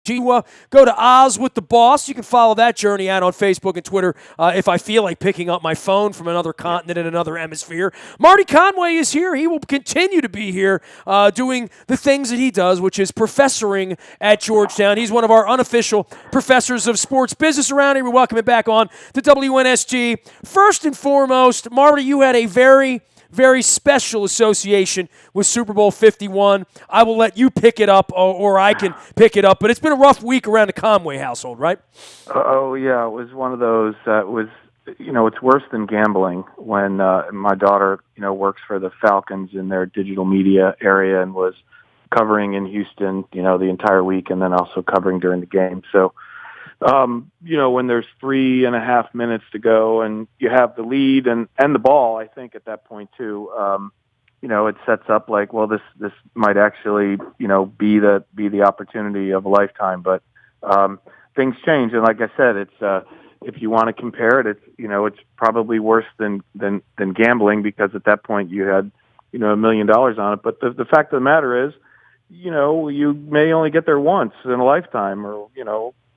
Go to Oz with the Boss. You can follow that journey out on Facebook and Twitter if I feel like picking up my phone from another continent in another hemisphere. Marty Conway is here. He will continue to be here doing the things that he does, which is professoring at Georgetown. He's one of our unofficial professors of sports business around here. We welcome him back on to WNSG. First and foremost, Marty, you had a very special association with Super Bowl 51. I will let you pick it up, or I can pick it up. But it's been a rough week around the Conway household, right? Oh, yeah. It was one of those that was, it's worse than gambling when my daughter, works for the Falcons in their digital media area and was covering in Houston, the entire week and then also covering during the game. So, when there's 3.5 minutes to go and you have the lead and the ball, I think at that point too, it sets up like, well, this might actually, be the opportunity of a lifetime. But things change, and like I said, it's if you want to compare it, it's probably worse than gambling because at that point you had $1 million on it. But the fact of the matter is, you may only get there once in a lifetime, or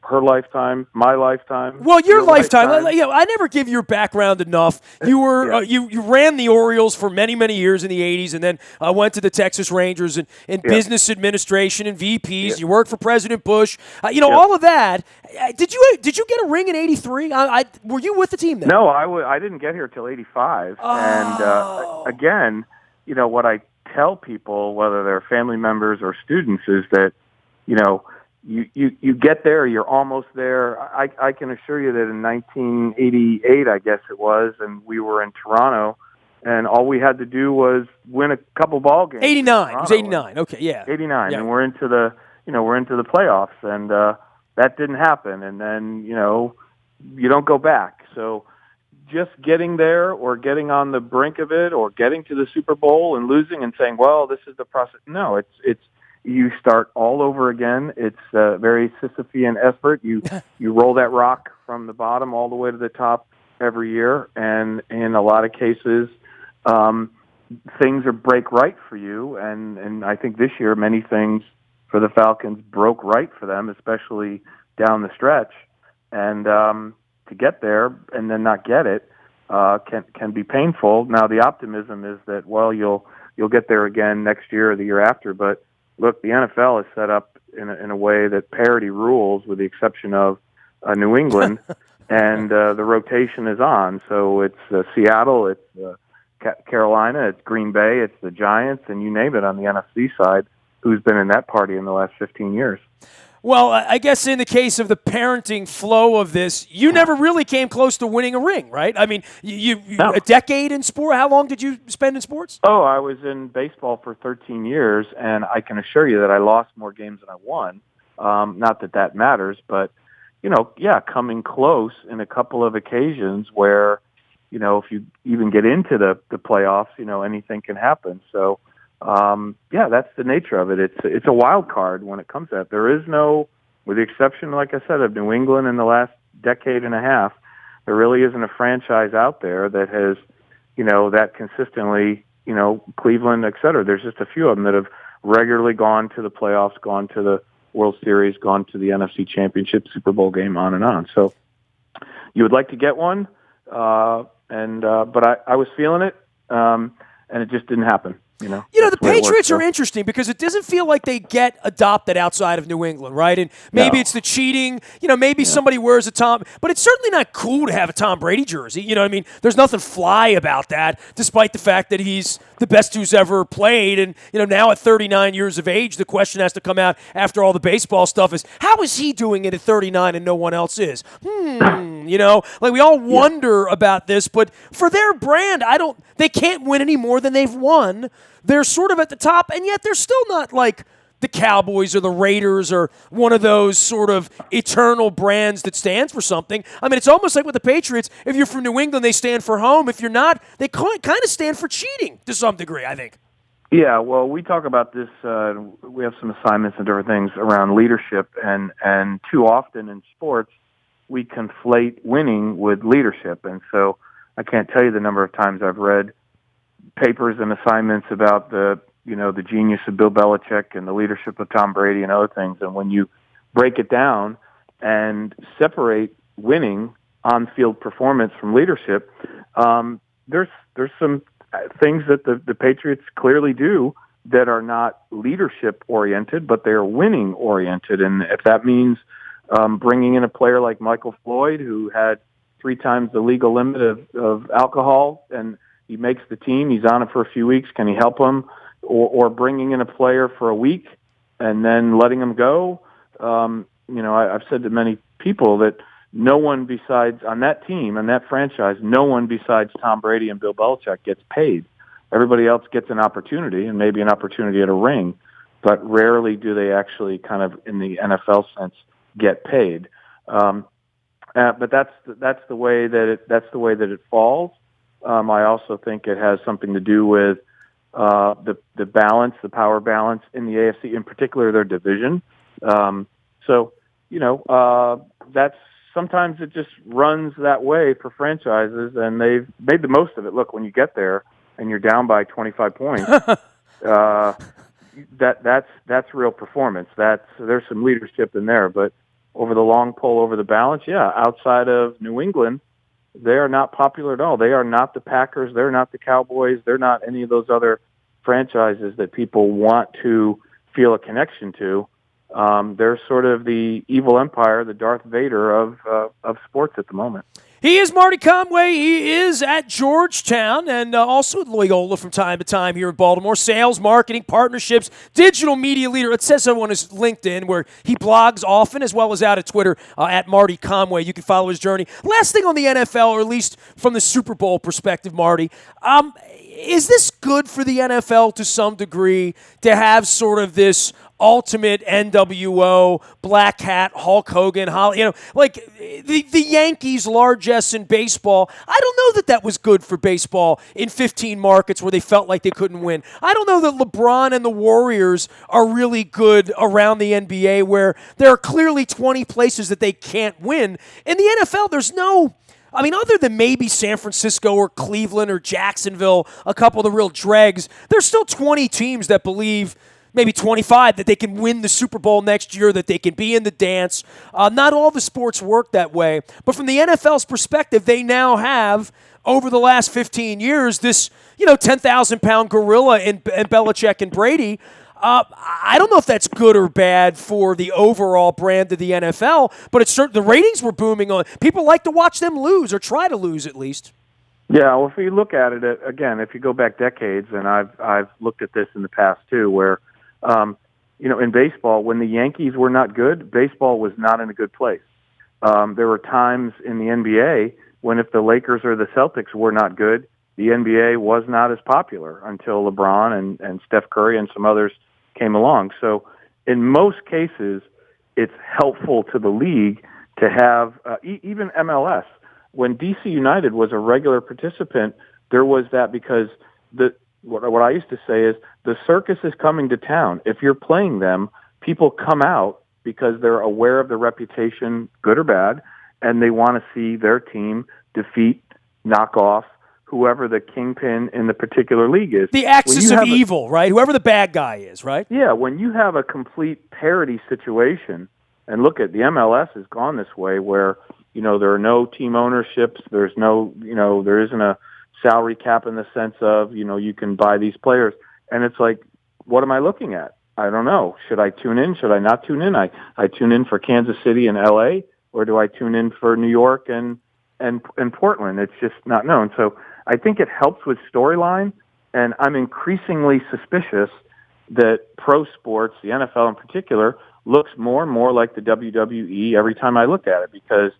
her lifetime, my lifetime. Well, your lifetime. I never give your background enough. You were you ran the Orioles for many years in the '80s, and then went to the Texas Rangers in business administration and VPs. Yeah. You worked for President Bush. All of that. Did you get a ring in '83? Were you with the team then? No, I didn't get here till '85. Oh. And again, what I tell people, whether they're family members or students, is that you get there, you're almost there. I can assure you that in 1988, I guess it was, and we were in Toronto, and all we had to do was win a couple ball games. 89. It was 89. Okay, yeah. 89, yeah. And we're into the playoffs, and that didn't happen. And then you don't go back. So just getting there, or getting on the brink of it, or getting to the Super Bowl and losing and saying, well, this is the process. No, it's you start all over again. It's a very Sisyphean effort. You roll that rock from the bottom all the way to the top every year, and in a lot of cases, things break right for you. And I think this year many things for the Falcons broke right for them, especially down the stretch. And to get there and then not get it can be painful. Now the optimism is that, well, you'll get there again next year or the year after, but look, the NFL is set up in a way that parity rules, with the exception of New England, and the rotation is on. So it's Seattle, it's Carolina, it's Green Bay, it's the Giants, and you name it on the NFC side, who's been in that party in the last 15 years. Well, I guess in the case of the parenting flow of this, you never really came close to winning a ring, right? I mean, No. A decade in sport. How long did you spend in sports? Oh, I was in baseball for 13 years, and I can assure you that I lost more games than I won. Not that matters, but, coming close in a couple of occasions where, if you even get into the playoffs, anything can happen. So, that's the nature of it. It's a wild card when it comes to that. There is no, with the exception, like I said, of New England in the last decade and a half, there really isn't a franchise out there that has, that consistently, Cleveland, et cetera. There's just a few of them that have regularly gone to the playoffs, gone to the World Series, gone to the NFC Championship, Super Bowl game, on and on. So you would like to get one, but I was feeling it, and it just didn't happen. The Patriots are interesting because it doesn't feel like they get adopted outside of New England, right? And maybe it's the cheating. Maybe somebody wears a Tom, but it's certainly not cool to have a Tom Brady jersey. You know what I mean? There's nothing fly about that, despite the fact that he's the best who's ever played. And, now at 39 years of age, the question has to come out after all the baseball stuff is, how is he doing it at 39 and no one else is? Like we all wonder about this, but for their brand, they can't win any more than they've won. They're sort of at the top, and yet they're still not like the Cowboys or the Raiders or one of those sort of eternal brands that stands for something. I mean, it's almost like with the Patriots, if you're from New England, they stand for home. If you're not, they kind of stand for cheating to some degree, I think. Yeah, well, we talk about this. We have some assignments and different things around leadership, and too often in sports, we conflate winning with leadership. And so I can't tell you the number of times I've read papers and assignments about the genius of Bill Belichick and the leadership of Tom Brady and other things. And when you break it down and separate winning on-field performance from leadership, there's some things that the Patriots clearly do that are not leadership-oriented, but they are winning-oriented. And if that means bringing in a player like Michael Floyd, who had 3 times the legal limit of alcohol, and he makes the team, he's on it for a few weeks, can he help him? Or bringing in a player for a week and then letting him go. I've said to many people that no one besides, on that team, on that franchise, no one besides Tom Brady and Bill Belichick gets paid. Everybody else gets an opportunity, and maybe an opportunity at a ring, but rarely do they actually kind of, in the NFL sense, get paid. But that's the way that it falls. I also think it has something to do with the balance, the power balance in the AFC, in particular their division. That's sometimes it just runs that way for franchises, and they've made the most of it. Look, when you get there and you're down by 25 points, that's real performance. There's some leadership in there, but over the long pull, over the balance, outside of New England, they are not popular at all. They are not the Packers. They're not the Cowboys. They're not any of those other franchises that people want to feel a connection to. They're sort of the evil empire, the Darth Vader of sports at the moment. He is Marty Conway. He is at Georgetown and also at Loyola from time to time here in Baltimore. Sales, marketing, partnerships, digital media leader. It says so on his LinkedIn, where he blogs often, as well as out at Twitter at Marty Conway. You can follow his journey. Last thing on the NFL, or at least from the Super Bowl perspective, Marty. Is this good for the NFL to some degree to have sort of this ultimate NWO, Black Hat, Hulk Hogan, like the Yankees' largesse in baseball? I don't know that was good for baseball in 15 markets where they felt like they couldn't win. I don't know that LeBron and the Warriors are really good around the NBA, where there are clearly 20 places that they can't win. In the NFL, there's no... other than maybe San Francisco or Cleveland or Jacksonville, a couple of the real dregs, there's still 20 teams that believe, maybe 25, that they can win the Super Bowl next year, that they can be in the dance. Not all the sports work that way. But from the NFL's perspective, they now have, over the last 15 years, this 10,000-pound gorilla in Belichick and Brady. I don't know if that's good or bad for the overall brand of the NFL, but it's certain the ratings were booming on. People like to watch them lose, or try to lose at least. Yeah, well, if you look at it again, if you go back decades, and I've looked at this in the past too, where in baseball, when the Yankees were not good, baseball was not in a good place. There were times in the NBA when if the Lakers or the Celtics were not good, the NBA was not as popular until LeBron and Steph Curry and some others came along. So in most cases, it's helpful to the league to have, even MLS, when DC United was a regular participant, there was that, because what I used to say is the circus is coming to town. If you're playing them, people come out because they're aware of the reputation, good or bad, and they want to see their team defeat, knock off whoever the kingpin in the particular league is. The axis of evil, right? Whoever the bad guy is, right? Yeah, when you have a complete parity situation, and look at the MLS has gone this way, where there are no team ownerships, there's no, there isn't a salary cap in the sense of, you can buy these players. And it's like, what am I looking at? I don't know. Should I tune in? Should I not tune in? I tune in for Kansas City and LA, or do I tune in for New York and Portland? It's just not known. So I think it helps with storyline, and I'm increasingly suspicious that pro sports, the NFL in particular, looks more and more like the WWE every time I look at it, because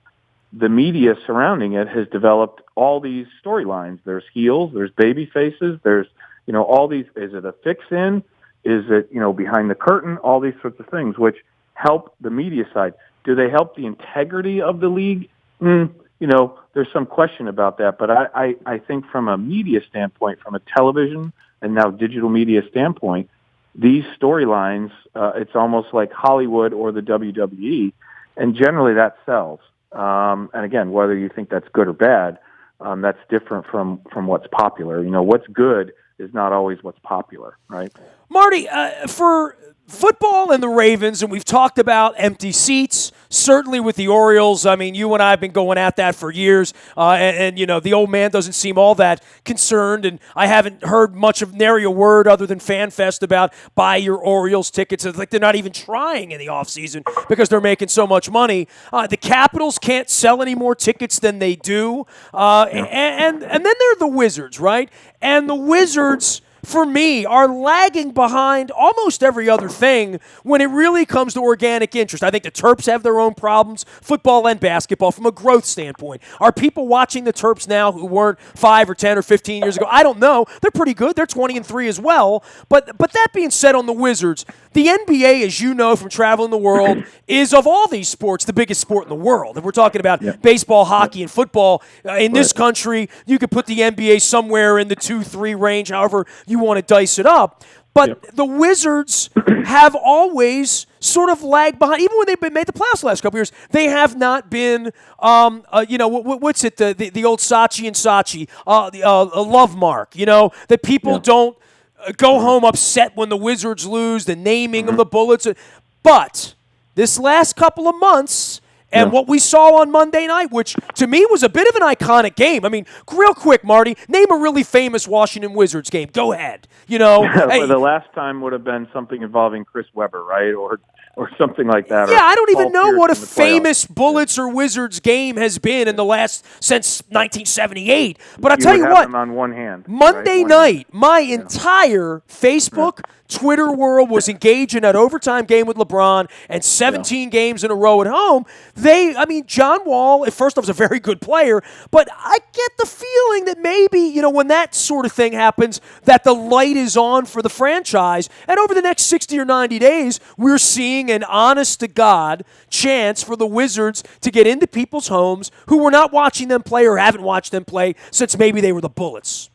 the media surrounding it has developed all these storylines. There's heels, there's baby faces, there's, all these, is it a fix-in? Is it, behind the curtain? All these sorts of things, which help the media side. Do they help the integrity of the league? There's some question about that, but I think from a media standpoint, from a television and now digital media standpoint, these storylines, it's almost like Hollywood or the WWE, and generally that sells. And again, whether you think that's good or bad, that's different from what's popular. What's good is not always what's popular, right? Marty, for football and the Ravens, and we've talked about empty seats, certainly with the Orioles. I mean, you and I have been going at that for years, and the old man doesn't seem all that concerned, and I haven't heard much of nary a word other than FanFest about buy your Orioles tickets. It's like they're not even trying in the offseason because they're making so much money. The Capitals can't sell any more tickets than they do, and then there are the Wizards, right? And the Wizards, for me, are lagging behind almost every other thing when it really comes to organic interest. I think the Terps have their own problems, football and basketball, from a growth standpoint. Are people watching the Terps now who weren't 5 or 10 or 15 years ago? I don't know. They're pretty good. They're 20-3 as well. But that being said, on the Wizards, the NBA, as you know from traveling the world, is of all these sports the biggest sport in the world. If we're talking about baseball, hockey, and football in this country, you could put the NBA somewhere in the 2-3 range, however you want to dice it up. But the Wizards have always sort of lagged behind. Even when they've been made the playoffs the last couple years, they have not been, what's it, the old Saatchi and Saatchi, a love mark, that people don't go home upset when the Wizards lose, the naming of the Bullets. But this last couple of months, and what we saw on Monday night, which to me was a bit of an iconic game. I mean, real quick, Marty, name a really famous Washington Wizards game. Go ahead. Hey, the last time would have been something involving Chris Webber, right, or something like that. Yeah, I don't even know what a famous Bullets or Wizards game has been since 1978. But I'll tell you what, them on one hand, Monday night, my entire Facebook, Twitter world was engaged in that overtime game with LeBron and 17 games in a row at home. John Wall, at first, was a very good player, but I get the feeling that maybe, when that sort of thing happens, that the light is on for the franchise. And over the next 60 or 90 days, we're seeing an honest-to-God chance for the Wizards to get into people's homes who were not watching them play or haven't watched them play since maybe they were the Bullets.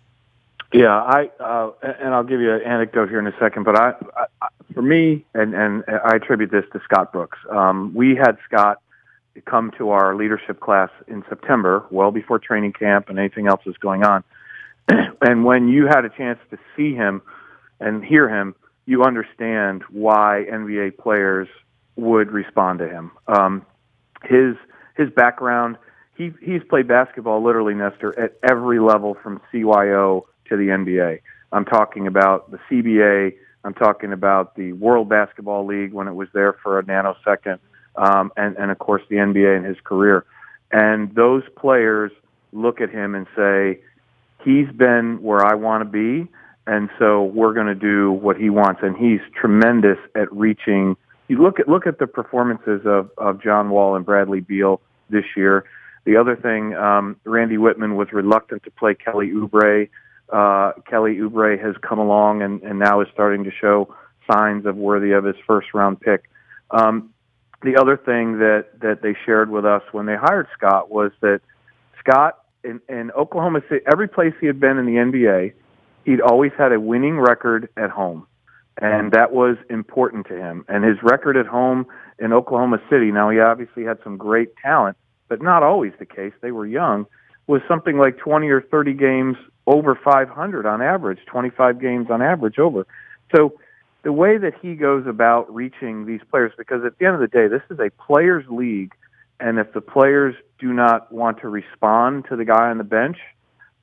Yeah, and I'll give you an anecdote here in a second, but for me, and I attribute this to Scott Brooks. We had Scott come to our leadership class in September, well before training camp and anything else was going on. And when you had a chance to see him and hear him, you understand why NBA players would respond to him. His background, he's played basketball literally, Nestor, at every level from CYO to the NBA. I'm talking about the CBA. I'm talking about the World Basketball League when it was there for a nanosecond, and of course the NBA in his career. And those players look at him and say, he's been where I want to be, and so we're going to do what he wants. And he's tremendous at reaching. You look at the performances of John Wall and Bradley Beal this year. The other thing, Randy Whitman was reluctant to play Kelly Oubre. Kelly Oubre has come along and now is starting to show signs of worthy of his first-round pick. The other thing that they shared with us when they hired Scott was that Scott, in Oklahoma City, every place he had been in the NBA, he'd always had a winning record at home, and that was important to him. And his record at home in Oklahoma City, now he obviously had some great talent, but not always the case. They were young, was something like 20 or 30 games over 500 on average, 25 games on average over. So the way that he goes about reaching these players, because at the end of the day, this is a players' league, and if the players do not want to respond to the guy on the bench,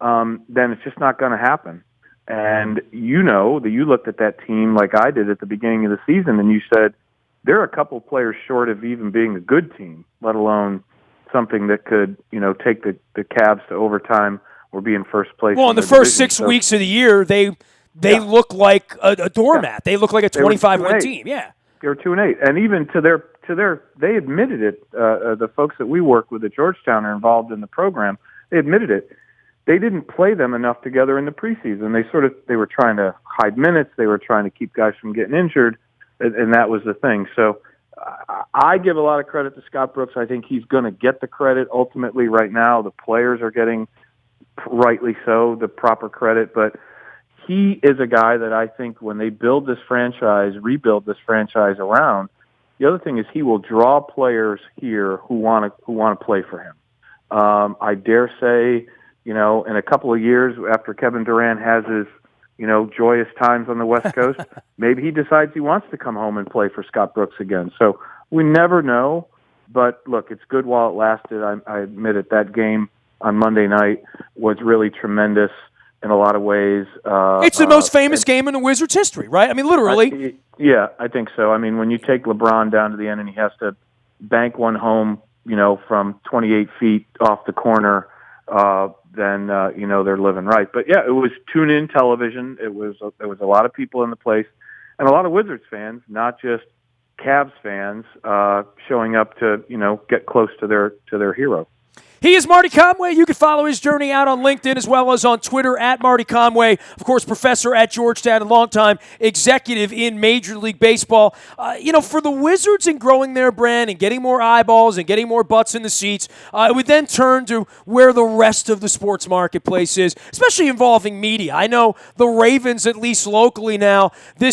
then it's just not going to happen. And you know that you looked at that team like I did at the beginning of the season, and you said, they're a couple players short of even being a good team, let alone something that could, take the Cavs to overtime or be in first place. Well, in the first 6 weeks of the year, they look like a doormat. Yeah. They look like a 25-win team. Yeah, they were 2-8, and even to their, they admitted it. The folks that we work with at Georgetown are involved in the program. They admitted it. They didn't play them enough together in the preseason. They were trying to hide minutes. They were trying to keep guys from getting injured, and that was the thing. So I give a lot of credit to Scott Brooks. I think he's going to get the credit ultimately. Right now, the players are getting, rightly so, the proper credit, but he is a guy that I think when they rebuild this franchise around, the other thing is he will draw players here who want to play for him. I dare say, in a couple of years after Kevin Durant has joyous times on the West Coast. Maybe he decides he wants to come home and play for Scott Brooks again. So we never know. But look, it's good while it lasted. I admit it. That game on Monday night was really tremendous in a lot of ways. It's the most famous game in the Wizards' history, right? I mean, literally. I think so. I mean, when you take LeBron down to the end and he has to bank one home, from 28 feet off the corner, then they're living right. But yeah, it was tune-in television. There was a lot of people in the place, and a lot of Wizards fans, not just Cavs fans, showing up to get close to their hero. He is Marty Conway. You can follow his journey out on LinkedIn as well as on Twitter at Marty Conway. Of course, professor at Georgetown and longtime executive in Major League Baseball. For the Wizards and growing their brand and getting more eyeballs and getting more butts in the seats, it would then turn to where the rest of the sports marketplace is, especially involving media. I know the Ravens, at least locally now, they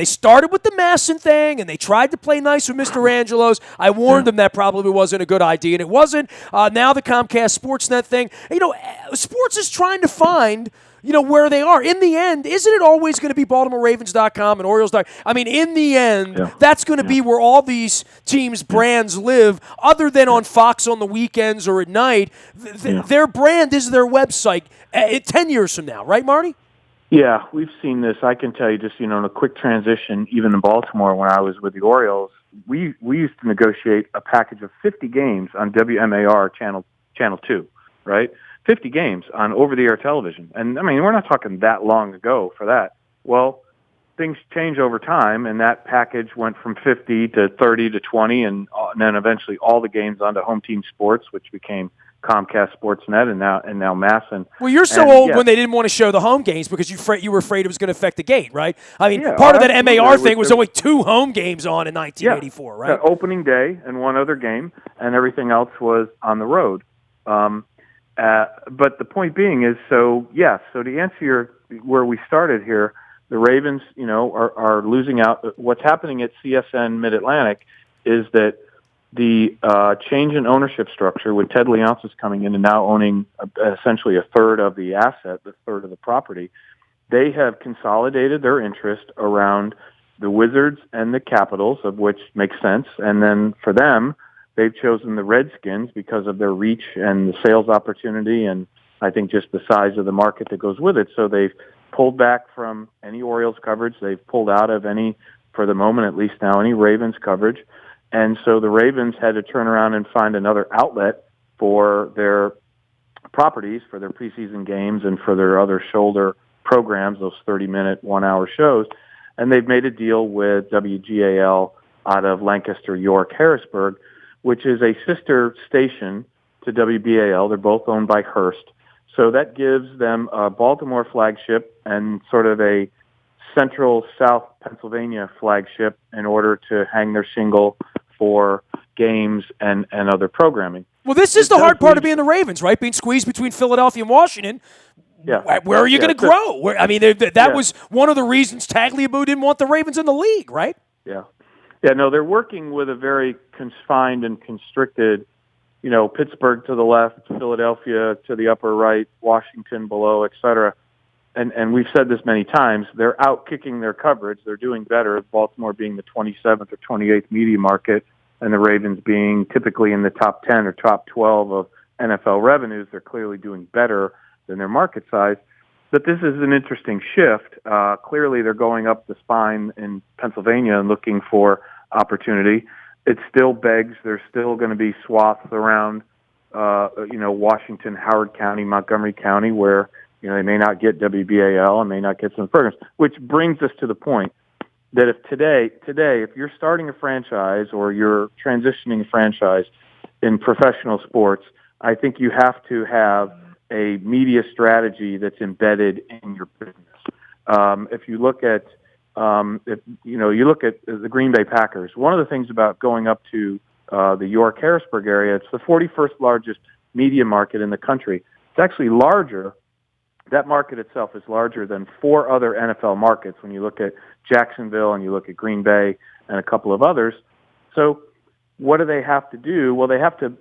started with the Masson thing, and they tried to play nice with Mr. Angelos. I warned them that probably wasn't a good idea, and it wasn't. Now the Comcast Sportsnet thing. Sports is trying to find where they are. In the end, isn't it always going to be BaltimoreRavens.com and Orioles.com? I mean, in the end, that's going to be where all these teams' brands live, other than on Fox on the weekends or at night. Their brand is their website 10 years from now, right, Marty? Yeah, we've seen this. I can tell you just, in a quick transition, even in Baltimore when I was with the Orioles, we used to negotiate a package of 50 games on WMAR Channel 2, right? 50 games on over-the-air television. And, I mean, we're not talking that long ago for that. Well, things change over time, and that package went from 50 to 30 to 20, and then eventually all the games onto Home Team Sports, which became Comcast Sportsnet and now Masson. Well, you're so old when they didn't want to show the home games because you were afraid it was going to affect the gate, right? I mean, part of that MAR thing was only 2 home games on in 1984, right? Opening day and one other game, and everything else was on the road. But the point being is, so to answer where we started here, the Ravens, are losing out. What's happening at CSN Mid-Atlantic is that the change in ownership structure with Ted Leonsis coming in and now owning essentially a third of the asset, a third of the property, they have consolidated their interest around the Wizards and the Capitals, of which makes sense. And then for them, they've chosen the Redskins because of their reach and the sales opportunity and I think just the size of the market that goes with it. So they've pulled back from any Orioles coverage. They've pulled out of any, for the moment at least now, any Ravens coverage. And so the Ravens had to turn around and find another outlet for their properties, for their preseason games, and for their other shoulder programs, those 30-minute, 1-hour shows. And they've made a deal with WGAL out of Lancaster, York, Harrisburg, which is a sister station to WBAL. They're both owned by Hearst. So that gives them a Baltimore flagship and sort of a central South Pennsylvania flagship in order to hang their shingle for games and other programming. Well, this is the hard part of being the Ravens, right? Being squeezed between Philadelphia and Washington. Yeah. Where are you going to grow? That was one of the reasons Tagliabue didn't want the Ravens in the league, right? Yeah. Yeah, no, they're working with a very confined and constricted, Pittsburgh to the left, Philadelphia to the upper right, Washington below, et cetera. And we've said this many times, they're out kicking their coverage. They're doing better, Baltimore being the 27th or 28th media market, and the Ravens being typically in the top 10 or top 12 of NFL revenues. They're clearly doing better than their market size. But this is an interesting shift. Clearly, they're going up the spine in Pennsylvania and looking for opportunity. It still begs, there's still going to be swaths around, Washington, Howard County, Montgomery County, where they may not get WBAL and may not get some programs, which brings us to the point that if today, if you're starting a franchise or you're transitioning a franchise in professional sports, I think you have to have a media strategy that's embedded in your business. If you look at, you look at the Green Bay Packers, one of the things about going up to the York Harrisburg area, it's the 41st largest media market in the country. It's actually larger. That market itself is larger than 4 other NFL markets when you look at Jacksonville and you look at Green Bay and a couple of others. So what do they have to do? Well, they have to,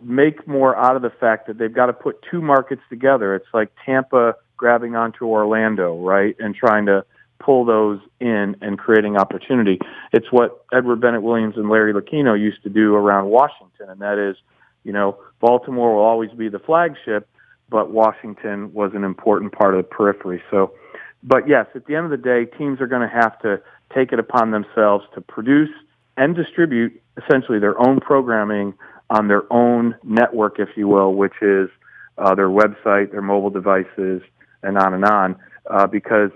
make more out of the fact that they've got to put 2 markets together. It's like Tampa grabbing onto Orlando, right, and trying to pull those in and creating opportunity. It's what Edward Bennett Williams and Larry Lucchino used to do around Washington, and that is, Baltimore will always be the flagship, but Washington was an important part of the periphery. So, but yes, at the end of the day, teams are going to have to take it upon themselves to produce and distribute essentially their own programming on their own network, if you will, which is their website, their mobile devices, and on, because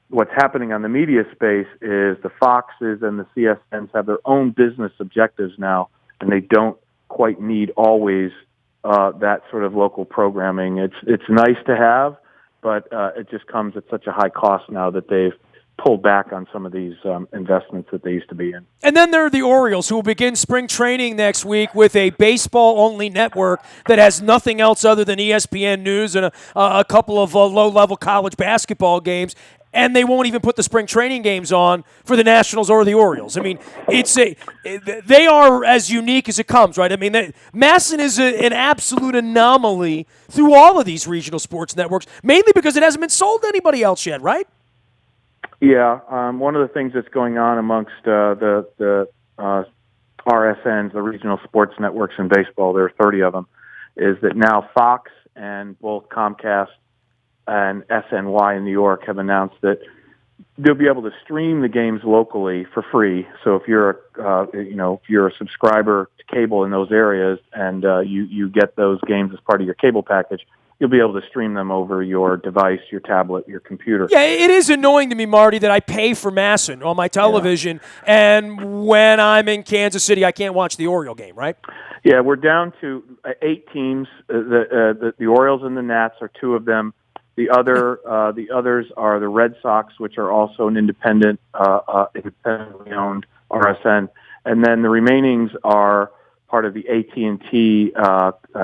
what's happening on the media space is the Foxes and the CSNs have their own business objectives now, and they don't quite need always that sort of local programming. It's nice to have, but it just comes at such a high cost now that they've pulled back on some of these investments that they used to be in. And then there are the Orioles, who will begin spring training next week with a baseball-only network that has nothing else other than ESPN News and a couple of low-level college basketball games. And they won't even put the spring training games on for the Nationals or the Orioles. I mean, they are as unique as it comes, right? I mean, MASN is an absolute anomaly through all of these regional sports networks, mainly because it hasn't been sold to anybody else yet, right? Yeah, one of the things that's going on amongst the RSNs, the regional sports networks in baseball, there are 30 of them, is that now Fox and both Comcast and SNY in New York have announced that they'll be able to stream the games locally for free. So if you're a subscriber to cable in those areas and you get those games as part of your cable package, you'll be able to stream them over your device, your tablet, your computer. Yeah, it is annoying to me, Marty, that I pay for MASN on my television, and when I'm in Kansas City, I can't watch the Oriole game, right? Yeah, we're down to 8 teams. The Orioles and the Nats are 2 of them. The others are the Red Sox, which are also an independently owned RSN, and then the remainings are part of the AT&T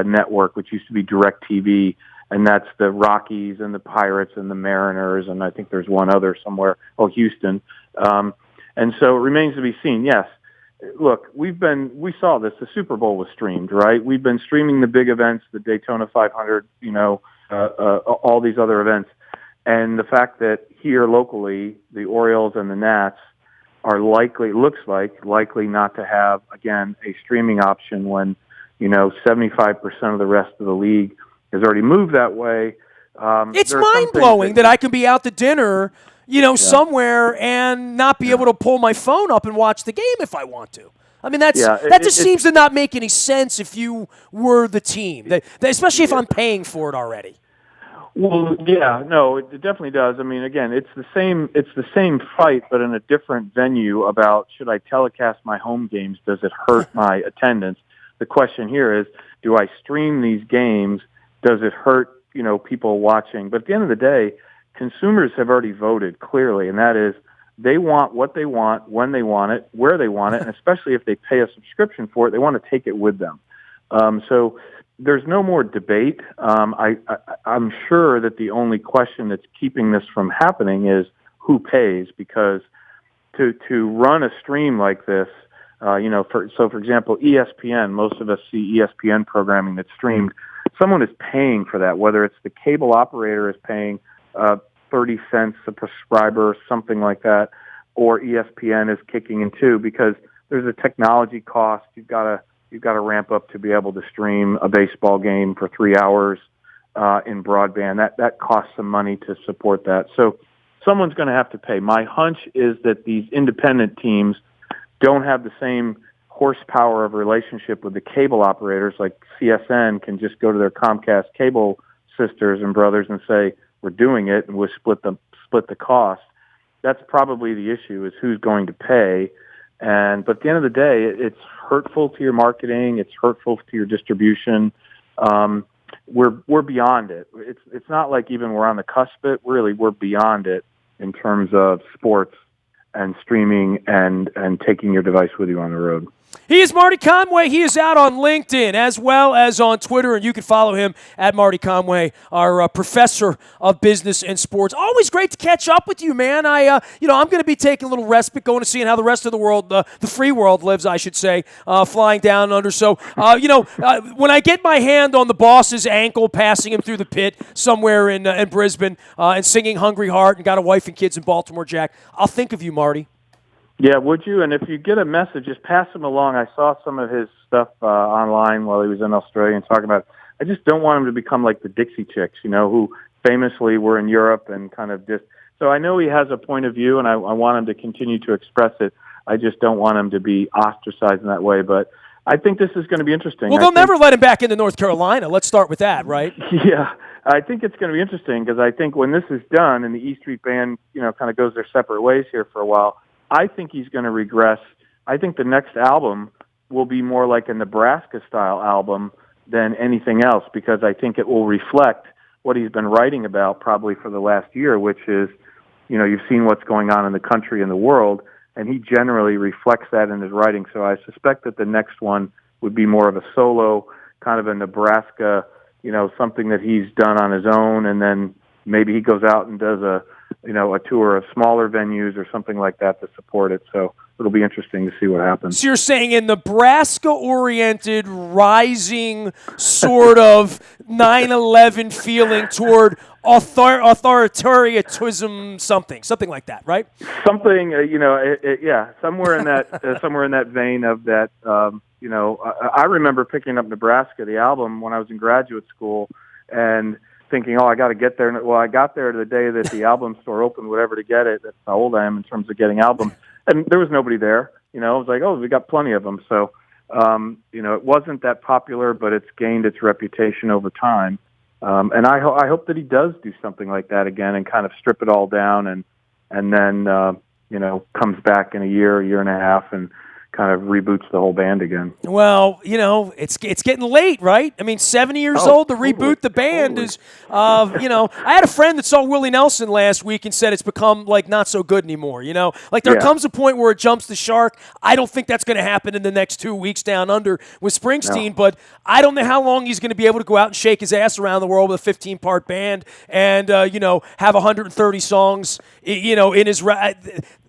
network, which used to be DirecTV, and that's the Rockies and the Pirates and the Mariners, and I think there's one other somewhere, Houston. And so it remains to be seen. Yes, look, we saw this. The Super Bowl was streamed, right? We've been streaming the big events, the Daytona 500, all these other events. And the fact that here locally, the Orioles and the Nats are likely not to have, again, a streaming option when, 75% of the rest of the league has already moved that way. It's mind-blowing that I can be out to dinner, somewhere and not be able to pull my phone up and watch the game if I want to. I mean, that just seems to not make any sense if you were the team, especially if I'm paying for it already. Well, yeah, no, it definitely does. I mean, again, it's the same fight, but in a different venue about should I telecast my home games? Does it hurt my attendance? The question here is, do I stream these games? Does it hurt, people watching? But at the end of the day, consumers have already voted clearly, and that is they want what they want, when they want it, where they want it, and especially if they pay a subscription for it, they want to take it with them. So there's no more debate. I'm sure that the only question that's keeping this from happening is who pays, because to run a stream like this, for example, ESPN, most of us see ESPN programming that's streamed. Someone is paying for that, whether it's the cable operator is paying 30 cents a subscriber, something like that, or ESPN is kicking in too, because there's a technology cost. You've got to ramp up to be able to stream a baseball game for 3 hours in broadband. That costs some money to support that. So someone's going to have to pay. My hunch is that these independent teams don't have the same horsepower of relationship with the cable operators. Like CSN can just go to their Comcast cable sisters and brothers and say, we're doing it, and we'll split the cost. That's probably the issue, is who's going to pay. But at the end of the day, it's hurtful to your marketing. It's hurtful to your distribution. We're beyond it. It's not like even we're on the cusp of it. Really, we're beyond it in terms of sports and streaming and taking your device with you on the road. He is Marty Conway. He is out on LinkedIn as well as on Twitter, and you can follow him at Marty Conway, our professor of business and sports. Always great to catch up with you, man. I'm going to be taking a little respite, going to see how the rest of the world, the free world, lives, I should say, flying down under. So, when I get my hand on the boss's ankle, passing him through the pit somewhere in Brisbane, and singing "Hungry Heart" and got a wife and kids in Baltimore, Jack, I'll think of you, Marty. Yeah, would you? And if you get a message, just pass him along. I saw some of his stuff online while he was in Australia and talking about it. I just don't want him to become like the Dixie Chicks, who famously were in Europe and kind of just. So I know he has a point of view, and I want him to continue to express it. I just don't want him to be ostracized in that way. But I think this is going to be interesting. Well, they'll never let him back into North Carolina. Let's start with that, right? Yeah, I think it's going to be interesting because I think when this is done and the E Street Band, kind of goes their separate ways here for a while, I think he's going to regress. I think the next album will be more like a Nebraska-style album than anything else because I think it will reflect what he's been writing about probably for the last year, which is, you've seen what's going on in the country and the world, and he generally reflects that in his writing. So I suspect that the next one would be more of a solo, kind of a Nebraska, something that he's done on his own, and then maybe he goes out and does a tour of smaller venues or something like that to support it. So it'll be interesting to see what happens. So you're saying a Nebraska-oriented, rising sort of 9/11 feeling toward authoritarianism, something like that, right? Something, yeah, somewhere in that vein of that. I remember picking up Nebraska, the album, when I was in graduate school, and thinking, I got to get there. Well, I got there the day that the album store opened, whatever, to get it. That's how old I am in terms of getting albums. And there was nobody there. It was like, we got plenty of them. So, it wasn't that popular, but it's gained its reputation over time. And I hope that he does do something like that again and kind of strip it all down and then, comes back in a year and a half and kind of reboots the whole band again. Well, it's getting late, right? I mean, 70 years old to reboot the band is, I had a friend that saw Willie Nelson last week and said it's become like not so good anymore. There comes a point where it jumps the shark. I don't think that's going to happen in the next 2 weeks down under with Springsteen, but I don't know how long he's going to be able to go out and shake his ass around the world with a 15-part band and have 130 songs, in his.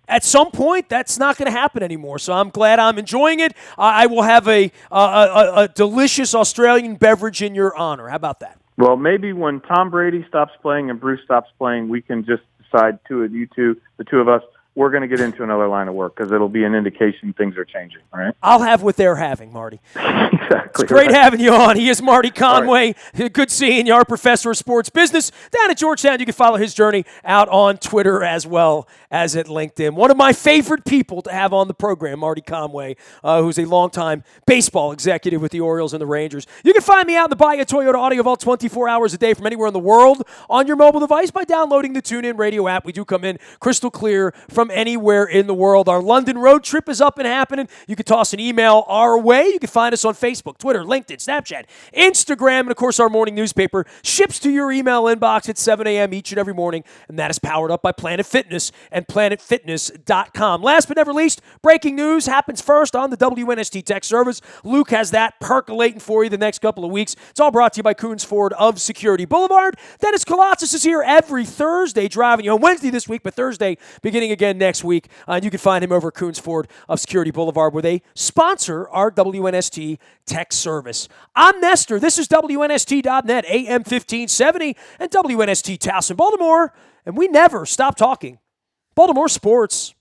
At some point, that's not going to happen anymore. So I'm glad I'm enjoying it. I will have a delicious Australian beverage in your honor. How about that? Well, maybe when Tom Brady stops playing and Bruce stops playing, we can just decide, the two of us, we're going to get into another line of work because it'll be an indication things are changing, all right? I'll have what they're having, Marty. Exactly. It's great having you on. He is Marty Conway. Right. Good seeing you, our professor of sports business down at Georgetown. You can follow his journey out on Twitter as well as at LinkedIn. One of my favorite people to have on the program, Marty Conway, who's a longtime baseball executive with the Orioles and the Rangers. You can find me out in the Bahia Toyota Audio Vault 24 hours a day from anywhere in the world on your mobile device by downloading the TuneIn Radio app. We do come in crystal clear from anywhere in the world. Our London road trip is up and happening. You can toss an email our way. You can find us on Facebook, Twitter, LinkedIn, Snapchat, Instagram, and of course our morning newspaper ships to your email inbox at 7 a.m. each and every morning, and that is powered up by Planet Fitness and PlanetFitness.com. Last but never least, breaking news happens first on the WNST Tech Service. Luke has that percolating for you the next couple of weeks. It's all brought to you by Coons Ford of Security Boulevard. Dennis Colossus is here every Thursday driving you on Wednesday this week, but Thursday beginning again next week. And you can find him over at Coons Ford of Security Boulevard where they sponsor our WNST Tech Service. I'm Nestor. This is WNST.net, AM 1570, and WNST Towson, Baltimore. And we never stop talking Baltimore sports.